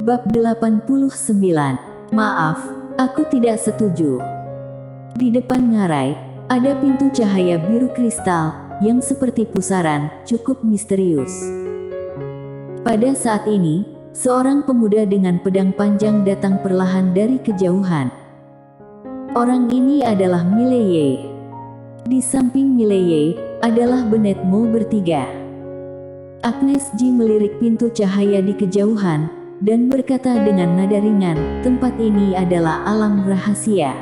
Bab 89. Maaf, aku tidak setuju. Di depan ngarai, ada pintu cahaya biru kristal, yang seperti pusaran, cukup misterius. Pada saat ini, seorang pemuda dengan pedang panjang datang perlahan dari kejauhan. Orang ini adalah Mileye. Di samping Mileye, adalah Bennett Mo bertiga. Agnes Ji melirik pintu cahaya di kejauhan, dan berkata dengan nada ringan, tempat ini adalah alam rahasia.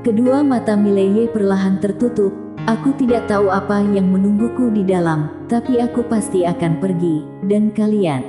Kedua mata Mileye perlahan tertutup. Aku tidak tahu apa yang menungguku di dalam, tapi aku pasti akan pergi, dan kalian.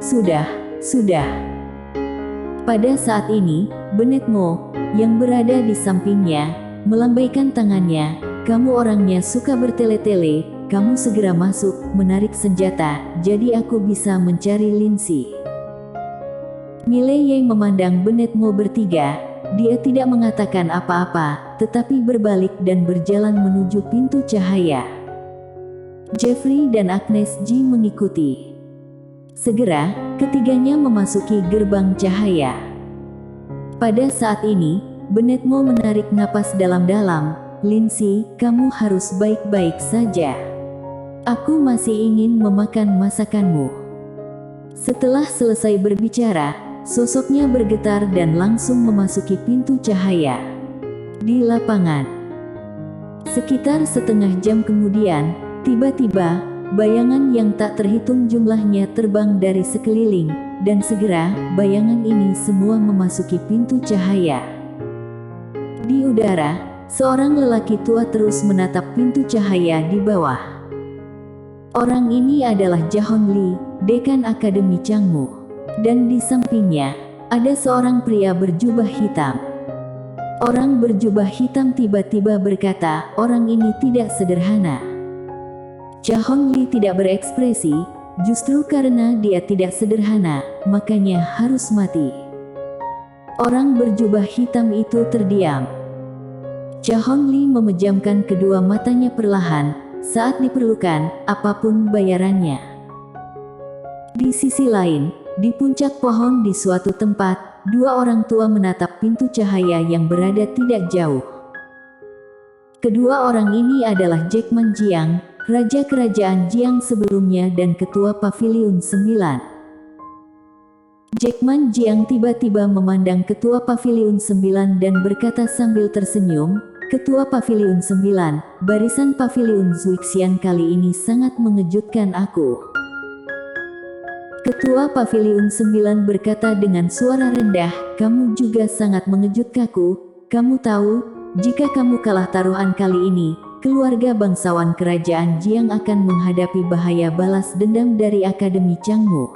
Sudah. Pada saat ini, Bennett Mo, yang berada di sampingnya, melambaikan tangannya. Kamu orangnya suka bertele-tele. Kamu segera masuk, menarik senjata, jadi aku bisa mencari Lindsay. Mileye memandang Bennett Mo bertiga. Dia tidak mengatakan apa-apa, tetapi berbalik dan berjalan menuju pintu cahaya. Jeffrey dan Agnes Ji mengikuti. Segera, ketiganya memasuki gerbang cahaya. Pada saat ini, Bennett Mo menarik napas dalam-dalam. Lindsay, kamu harus baik-baik saja. Aku masih ingin memakan masakanmu. Setelah selesai berbicara, sosoknya bergetar dan langsung memasuki pintu cahaya. Di lapangan. Sekitar setengah jam kemudian, tiba-tiba, bayangan yang tak terhitung jumlahnya terbang dari sekeliling, dan segera, bayangan ini semua memasuki pintu cahaya. Di udara, seorang lelaki tua terus menatap pintu cahaya di bawah. Orang ini adalah Jahon Lee, dekan Akademi Changmu. Dan di sampingnya, ada seorang pria berjubah hitam. Orang berjubah hitam tiba-tiba berkata, orang ini tidak sederhana. Jahon Lee tidak berekspresi, justru karena dia tidak sederhana, makanya harus mati. Orang berjubah hitam itu terdiam. Jahon Lee memejamkan kedua matanya perlahan. Saat diperlukan, apapun bayarannya. Di sisi lain, di puncak pohon di suatu tempat, dua orang tua menatap pintu cahaya yang berada tidak jauh. Kedua orang ini adalah Jackman Jiang, Raja Kerajaan Jiang sebelumnya dan Ketua Paviliun 9. Jackman Jiang tiba-tiba memandang Ketua Paviliun 9 dan berkata sambil tersenyum, Ketua Paviliun 9, barisan Paviliun Zuixian kali ini sangat mengejutkan aku. Ketua Paviliun 9 berkata dengan suara rendah, kamu juga sangat mengejutkanku. Kamu tahu, jika kamu kalah taruhan kali ini, keluarga bangsawan kerajaan Jiang akan menghadapi bahaya balas dendam dari Akademi Changmu.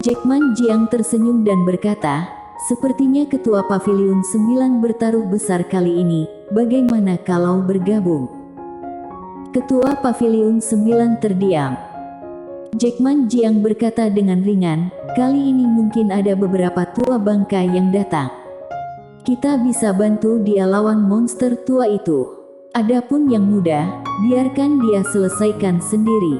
Jackman Jiang tersenyum dan berkata, sepertinya Ketua Paviliun 9 bertaruh besar kali ini, bagaimana kalau bergabung? Ketua Paviliun 9 terdiam. Jackman Jiang berkata dengan ringan, kali ini mungkin ada beberapa tua bangka yang datang. Kita bisa bantu dia lawan monster tua itu. Adapun yang muda, biarkan dia selesaikan sendiri.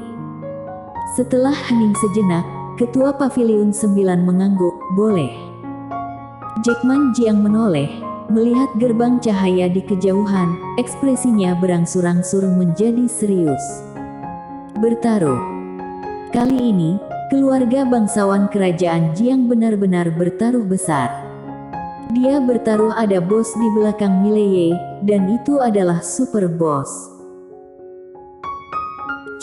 Setelah hening sejenak, Ketua Paviliun 9 mengangguk, boleh. Jackman Jiang menoleh, melihat gerbang cahaya di kejauhan, ekspresinya berangsur-angsur menjadi serius. Bertaruh. Kali ini, keluarga bangsawan kerajaan Jiang benar-benar bertaruh besar. Dia bertaruh ada bos di belakang Mileye, dan itu adalah super boss.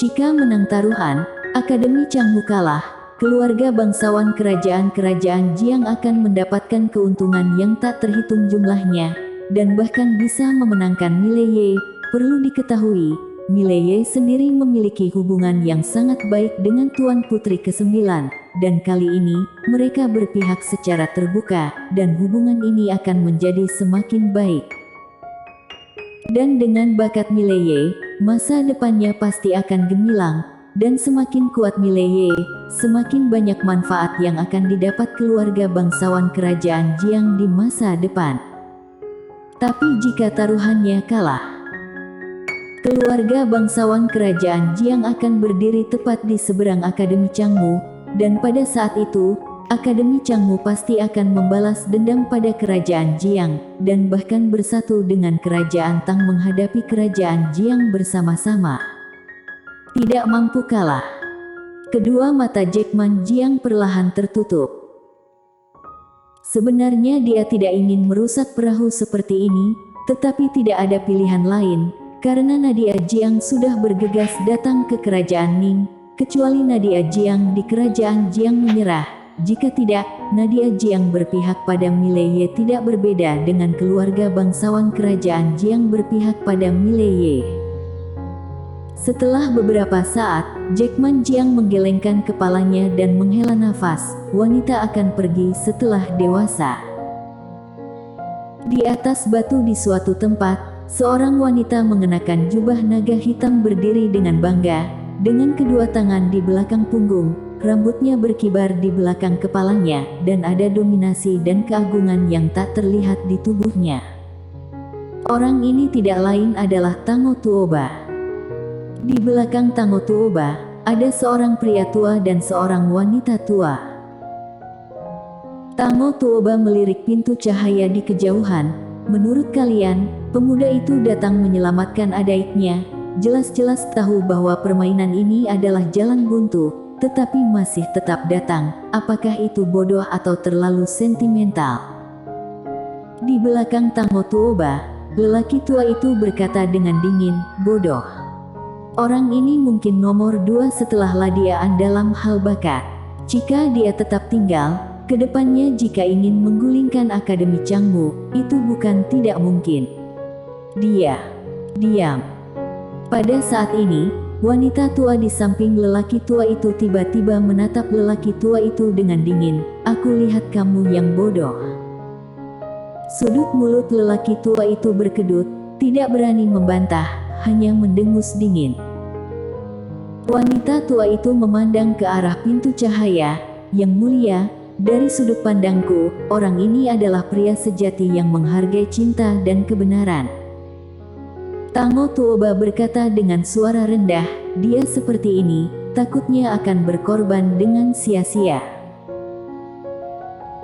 Jika menang taruhan, Akademi Changmu kalah. Keluarga bangsawan kerajaan Jiang akan mendapatkan keuntungan yang tak terhitung jumlahnya, dan bahkan bisa memenangkan Mileye. Perlu diketahui, Mileye sendiri memiliki hubungan yang sangat baik dengan Tuan Putri ke-9, dan kali ini, mereka berpihak secara terbuka, dan hubungan ini akan menjadi semakin baik. Dan dengan bakat Mileye, masa depannya pasti akan gemilang. Dan semakin kuat Mileye, semakin banyak manfaat yang akan didapat keluarga bangsawan kerajaan Jiang di masa depan. Tapi jika taruhannya kalah, keluarga bangsawan kerajaan Jiang akan berdiri tepat di seberang Akademi Changmu, dan pada saat itu, Akademi Changmu pasti akan membalas dendam pada kerajaan Jiang, dan bahkan bersatu dengan kerajaan Tang menghadapi kerajaan Jiang bersama-sama. Tidak mampu kalah. Kedua mata Jackman Jiang perlahan tertutup. Sebenarnya dia tidak ingin merusak perahu seperti ini, tetapi tidak ada pilihan lain, karena Nadia Jiang sudah bergegas datang ke kerajaan Ning, kecuali Nadia Jiang di kerajaan Jiang menyerah. Jika tidak, Nadia Jiang berpihak pada Mileye tidak berbeda dengan keluarga bangsawan kerajaan Jiang berpihak pada Mileye. Setelah beberapa saat, Jackman Jiang menggelengkan kepalanya dan menghela nafas. Wanita akan pergi setelah dewasa. Di atas batu di suatu tempat, seorang wanita mengenakan jubah naga hitam berdiri dengan bangga, dengan kedua tangan di belakang punggung. Rambutnya berkibar di belakang kepalanya, dan ada dominasi dan keagungan yang tak terlihat di tubuhnya. Orang ini tidak lain adalah Tango Tuoba. Di belakang Tango Tuoba, ada seorang pria tua dan seorang wanita tua. Tango Tuoba melirik pintu cahaya di kejauhan. Menurut kalian, pemuda itu datang menyelamatkan adiknya. Jelas-jelas tahu bahwa permainan ini adalah jalan buntu, tetapi masih tetap datang. Apakah itu bodoh atau terlalu sentimental? Di belakang Tango Tuoba, lelaki tua itu berkata dengan dingin, bodoh. Orang ini mungkin nomor 2 setelah Ladiaan dalam hal bakat. Jika dia tetap tinggal, kedepannya jika ingin menggulingkan Akademi Changmu, itu bukan tidak mungkin. Diam. Pada saat ini, wanita tua di samping lelaki tua itu tiba-tiba menatap lelaki tua itu dengan dingin. Aku lihat kamu yang bodoh. Sudut mulut lelaki tua itu berkedut, tidak berani membantah, hanya mendengus dingin. Wanita tua itu memandang ke arah pintu cahaya. Yang mulia, dari sudut pandangku, orang ini adalah pria sejati yang menghargai cinta dan kebenaran. Tango Tuoba berkata dengan suara rendah, dia seperti ini, takutnya akan berkorban dengan sia-sia.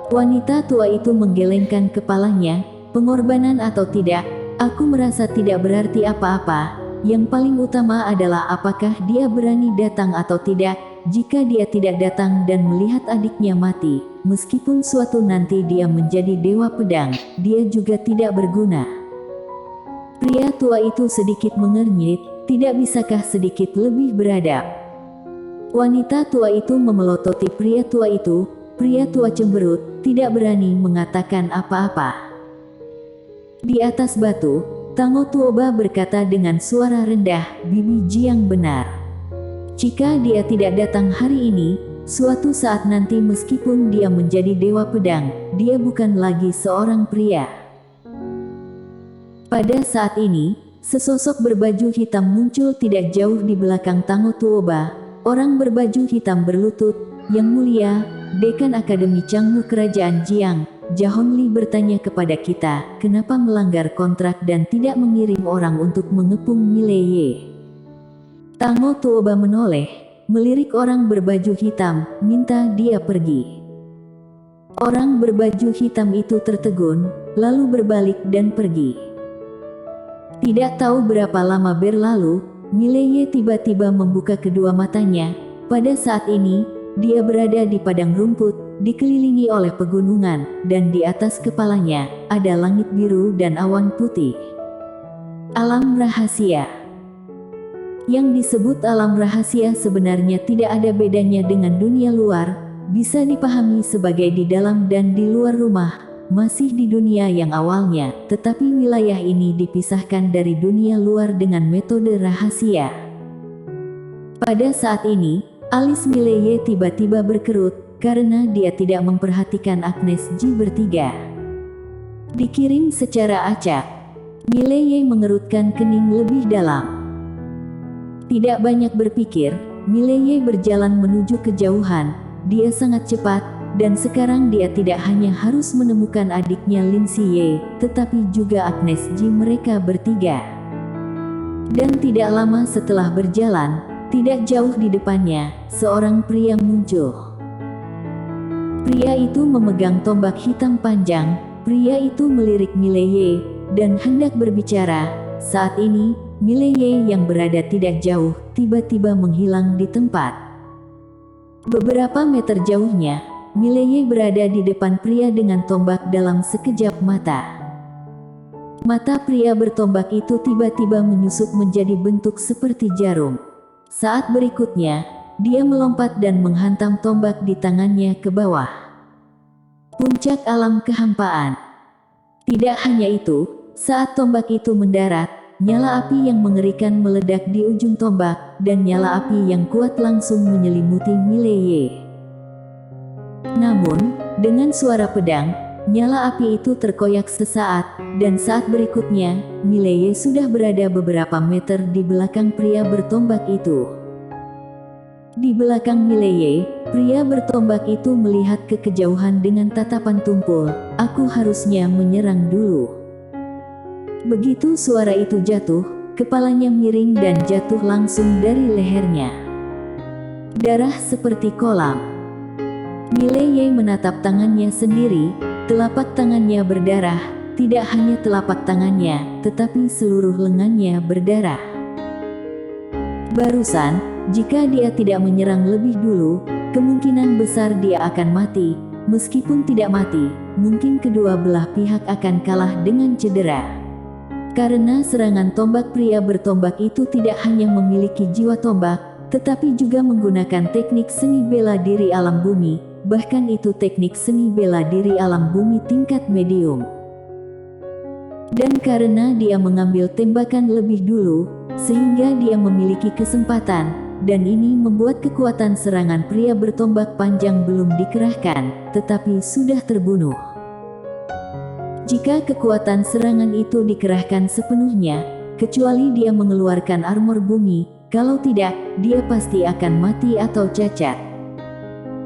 Wanita tua itu menggelengkan kepalanya, pengorbanan atau tidak, aku merasa tidak berarti apa-apa. Yang paling utama adalah apakah dia berani datang atau tidak. Jika dia tidak datang dan melihat adiknya mati, meskipun suatu nanti dia menjadi dewa pedang, dia juga tidak berguna. Pria tua itu sedikit mengernyit, tidak bisakah sedikit lebih beradab? Wanita tua itu memelototi pria tua itu, pria tua cemberut, tidak berani mengatakan apa-apa. Di atas batu, Tango Tuoba berkata dengan suara rendah, Bibi Jiang benar. Jika dia tidak datang hari ini, suatu saat nanti meskipun dia menjadi dewa pedang, dia bukan lagi seorang pria. Pada saat ini, sesosok berbaju hitam muncul tidak jauh di belakang Tango Tuoba. Orang berbaju hitam berlutut, Yang Mulia, Dekan Akademi Changmu Kerajaan Jiang, Jahong Li bertanya kepada kita, kenapa melanggar kontrak dan tidak mengirim orang untuk mengepung Mileye. Tango Tuoba menoleh, melirik orang berbaju hitam, minta dia pergi. Orang berbaju hitam itu tertegun, lalu berbalik dan pergi. Tidak tahu berapa lama berlalu, Mileye tiba-tiba membuka kedua matanya. Pada saat ini, dia berada di padang rumput, dikelilingi oleh pegunungan, dan di atas kepalanya ada langit biru dan awan putih. Alam rahasia. Yang disebut alam rahasia sebenarnya tidak ada bedanya dengan dunia luar, bisa dipahami sebagai di dalam dan di luar rumah. Masih di dunia yang awalnya, tetapi wilayah ini dipisahkan dari dunia luar dengan metode rahasia. Pada saat ini, alis Mileye tiba-tiba berkerut, karena dia tidak memperhatikan Agnes Ji bertiga. Dikirim secara acak. Mileye mengerutkan kening lebih dalam. Tidak banyak berpikir, Mileye berjalan menuju kejauhan. Dia sangat cepat, dan sekarang dia tidak hanya harus menemukan adiknya Lin Siye, tetapi juga Agnes Ji mereka bertiga. Dan tidak lama setelah berjalan, tidak jauh di depannya, seorang pria muncul. Pria itu memegang tombak hitam panjang. Pria itu melirik Mileye dan hendak berbicara. Saat ini, Mileye yang berada tidak jauh, tiba-tiba menghilang di tempat. Beberapa meter jauhnya, Mileye berada di depan pria dengan tombak dalam sekejap mata. Mata pria bertombak itu tiba-tiba menyusut menjadi bentuk seperti jarum. Saat berikutnya, dia melompat dan menghantam tombak di tangannya ke bawah. Puncak alam kehampaan. Tidak hanya itu, saat tombak itu mendarat, nyala api yang mengerikan meledak di ujung tombak, dan nyala api yang kuat langsung menyelimuti Mileye. Namun, dengan suara pedang, nyala api itu terkoyak sesaat, dan saat berikutnya, Mileye sudah berada beberapa meter di belakang pria bertombak itu. Di belakang Mileye, pria bertombak itu melihat ke kejauhan dengan tatapan tumpul. Aku harusnya menyerang dulu. Begitu suara itu jatuh, kepalanya miring dan jatuh langsung dari lehernya. Darah seperti kolam. Mileye menatap tangannya sendiri, telapak tangannya berdarah, tidak hanya telapak tangannya, tetapi seluruh lengannya berdarah. Barusan, jika dia tidak menyerang lebih dulu, kemungkinan besar dia akan mati. Meskipun tidak mati, mungkin kedua belah pihak akan kalah dengan cedera. Karena serangan tombak pria bertombak itu tidak hanya memiliki jiwa tombak, tetapi juga menggunakan teknik seni bela diri alam bumi, bahkan itu teknik seni bela diri alam bumi tingkat medium. Dan karena dia mengambil tembakan lebih dulu, sehingga dia memiliki kesempatan, dan ini membuat kekuatan serangan pria bertombak panjang belum dikerahkan, tetapi sudah terbunuh. Jika kekuatan serangan itu dikerahkan sepenuhnya, kecuali dia mengeluarkan armor bumi, kalau tidak, dia pasti akan mati atau cacat.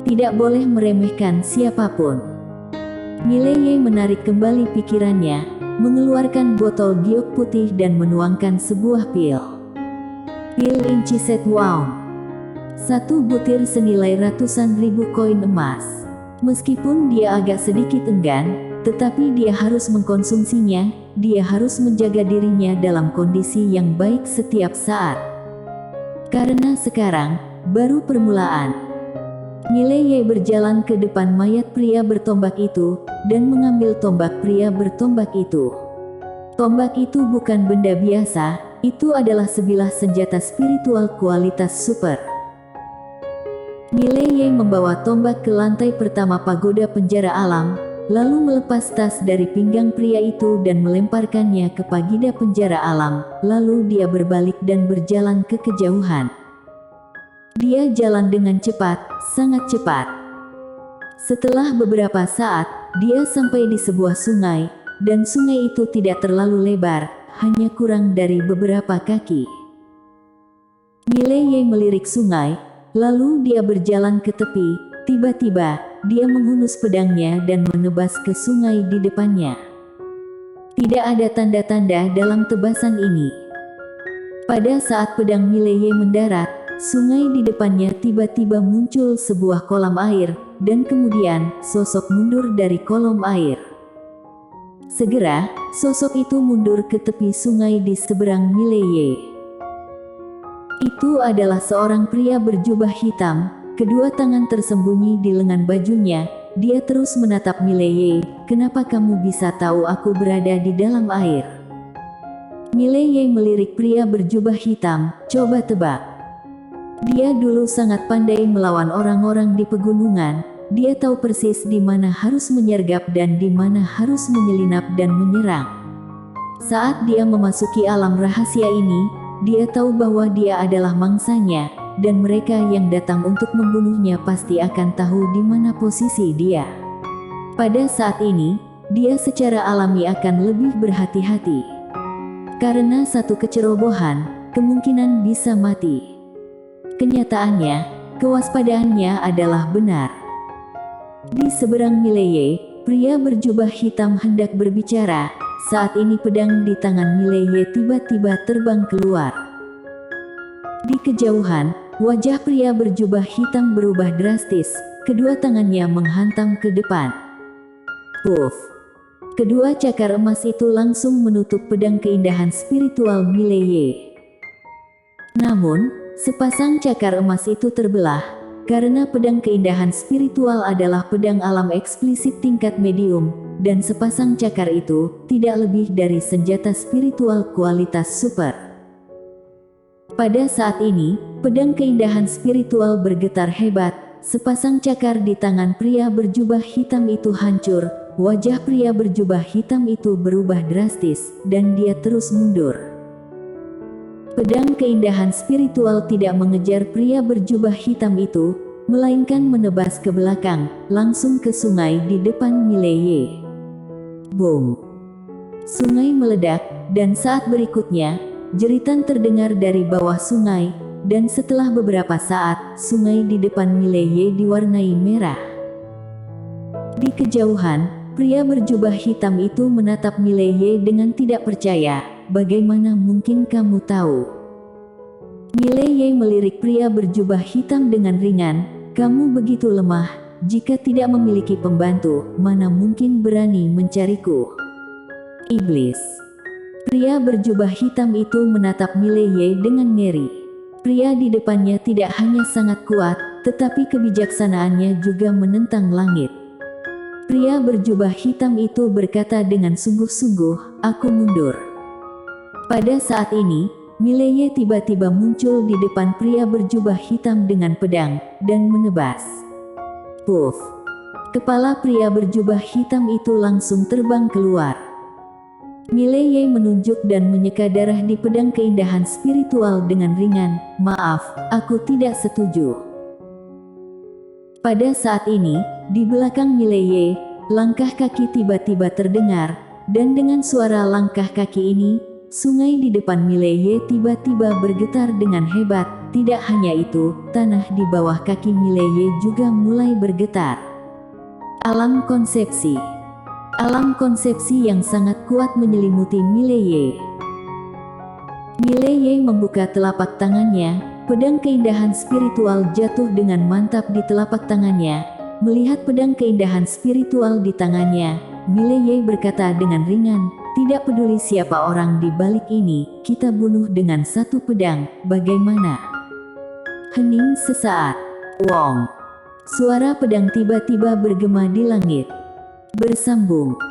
Tidak boleh meremehkan siapapun. Mileye menarik kembali pikirannya, mengeluarkan botol giok putih dan menuangkan sebuah pil. Pil Inchiset Wound. Satu butir senilai ratusan ribu koin emas. Meskipun dia agak sedikit enggan, tetapi dia harus mengkonsumsinya, dia harus menjaga dirinya dalam kondisi yang baik setiap saat. Karena sekarang, baru permulaan. Mileye berjalan ke depan mayat pria bertombak itu, dan mengambil tombak pria bertombak itu. Tombak itu bukan benda biasa, itu adalah sebilah senjata spiritual kualitas super. Mileye membawa tombak ke lantai pertama pagoda penjara alam, lalu melepas tas dari pinggang pria itu dan melemparkannya ke pagoda penjara alam, lalu dia berbalik dan berjalan ke kejauhan. Dia jalan dengan cepat, sangat cepat. Setelah beberapa saat, dia sampai di sebuah sungai, dan sungai itu tidak terlalu lebar, hanya kurang dari beberapa kaki. Mileye melirik sungai, lalu dia berjalan ke tepi. Tiba-tiba, dia menghunus pedangnya dan menebas ke sungai di depannya. Tidak ada tanda-tanda dalam tebasan ini. Pada saat pedang Mileye mendarat, sungai di depannya tiba-tiba muncul sebuah kolam air, dan kemudian sosok mundur dari kolom air. Segera, sosok itu mundur ke tepi sungai di seberang Mileye. Itu adalah seorang pria berjubah hitam, kedua tangan tersembunyi di lengan bajunya. Dia terus menatap Mileye. Kenapa kamu bisa tahu aku berada di dalam air? Mileye melirik pria berjubah hitam. Coba tebak. Dia dulu sangat pandai melawan orang-orang di pegunungan. Dia tahu persis di mana harus menyergap dan di mana harus menyelinap dan menyerang. Saat dia memasuki alam rahasia ini, dia tahu bahwa dia adalah mangsanya, dan mereka yang datang untuk membunuhnya pasti akan tahu di mana posisi dia. Pada saat ini, dia secara alami akan lebih berhati-hati. Karena satu kecerobohan, kemungkinan bisa mati. Kenyataannya, kewaspadaannya adalah benar. Di seberang Mileye, pria berjubah hitam hendak berbicara. Saat ini pedang di tangan Mileye tiba-tiba terbang keluar. Di kejauhan, wajah pria berjubah hitam berubah drastis, kedua tangannya menghantam ke depan. Puff! Kedua cakar emas itu langsung menutup pedang keindahan spiritual Mileye. Namun, sepasang cakar emas itu terbelah, karena pedang keindahan spiritual adalah pedang alam eksplisit tingkat medium, dan sepasang cakar itu tidak lebih dari senjata spiritual kualitas super. Pada saat ini, pedang keindahan spiritual bergetar hebat, sepasang cakar di tangan pria berjubah hitam itu hancur, wajah pria berjubah hitam itu berubah drastis, dan dia terus mundur. Pedang keindahan spiritual tidak mengejar pria berjubah hitam itu, melainkan menebas ke belakang, langsung ke sungai di depan Mileye. Boom! Sungai meledak, dan saat berikutnya, jeritan terdengar dari bawah sungai, dan setelah beberapa saat, sungai di depan Mileye diwarnai merah. Di kejauhan, pria berjubah hitam itu menatap Mileye dengan tidak percaya. Bagaimana mungkin kamu tahu? Mileye melirik pria berjubah hitam dengan ringan. Kamu begitu lemah, jika tidak memiliki pembantu, mana mungkin berani mencariku? Iblis! Pria berjubah hitam itu menatap Mileye dengan ngeri. Pria di depannya tidak hanya sangat kuat, tetapi kebijaksanaannya juga menentang langit. Pria berjubah hitam itu berkata dengan sungguh-sungguh, "Aku mundur." Pada saat ini, Mileye tiba-tiba muncul di depan pria berjubah hitam dengan pedang, dan menebas. Puff! Kepala pria berjubah hitam itu langsung terbang keluar. Mileye menunjuk dan menyeka darah di pedang keindahan spiritual dengan ringan, "Maaf, aku tidak setuju." Pada saat ini, di belakang Mileye, langkah kaki tiba-tiba terdengar, dan dengan suara langkah kaki ini, sungai di depan Mileye tiba-tiba bergetar dengan hebat. Tidak hanya itu, tanah di bawah kaki Mileye juga mulai bergetar. Alam konsepsi. Alam konsepsi yang sangat kuat menyelimuti Mileye. Mileye membuka telapak tangannya. Pedang keindahan spiritual jatuh dengan mantap di telapak tangannya. Melihat pedang keindahan spiritual di tangannya, Mileye berkata dengan ringan, "Tidak peduli siapa orang di balik ini, kita bunuh dengan satu pedang, bagaimana?" Hening sesaat. Wong! Suara pedang tiba-tiba bergema di langit. Bersambung.